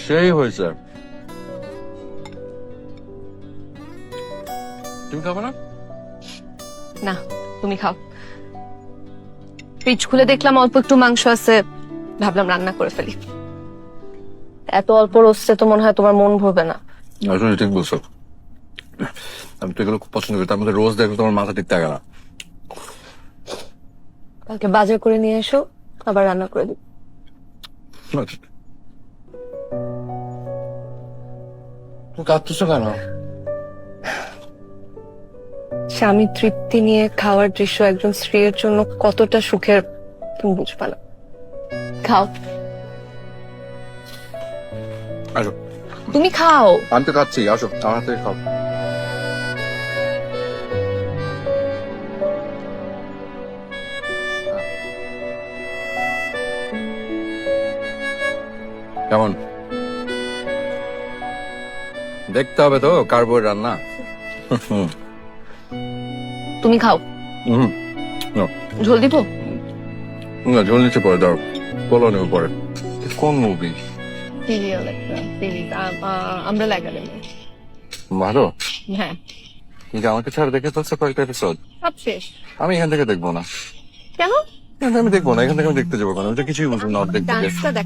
সেই হয়েছে। তুমি খাবে না? না, তুমি খাও। ফ্রিজ খুলে দেখলাম অল্প একটু মাংস আছে, ভাবলাম রান্না করে ফেলি। এত অল্প রোস্টে তো মনে হয় তোমার মন ভরবে না। আসলে ঠিক বলছো, আমি তো এগুলো খুব পছন্দ করি, তার মধ্যে রোজ দেখো তোমার মাথা ঠিক থাকে না। কালকে বাজার করে নিয়ে এসো, আবার রান্না করে দিই। তুমি কাঁদতেছো কেন? স্বামী তৃপ্তি নিয়ে খাওয়ার দৃশ্য একজন স্ত্রীর জন্য কতটা সুখের তুমি বুঝবা না। খাও, আসো। তুমি খাও। আমি তো খাচ্ছি, আসো আমার হাতে খাও। কেমন? দেখতে হবে তো কার বউয়ের রান্না। তুমি খাও। হুম, ঝোল দিব? না ঝোল নিচে পরে দাও, পোলাও নেবো পরে। কোন মুভি? সিরিয়াল একটা সিরিজ, আমরা লাগালেন। ভালো। হ্যাঁ, কিন্তু আমাকে ছাড়া দেখে ফেলছে কয়েকটা এপিসোড। সব শেষ। আমি এখান থেকে দেখবো না। কেন? আমি দেখবো না, এখান থেকে আমি দেখতে যাবো কেন? আমি তো কিছুই বুঝবো না অর্ধেক দিকে। ডান্সটা দেখ।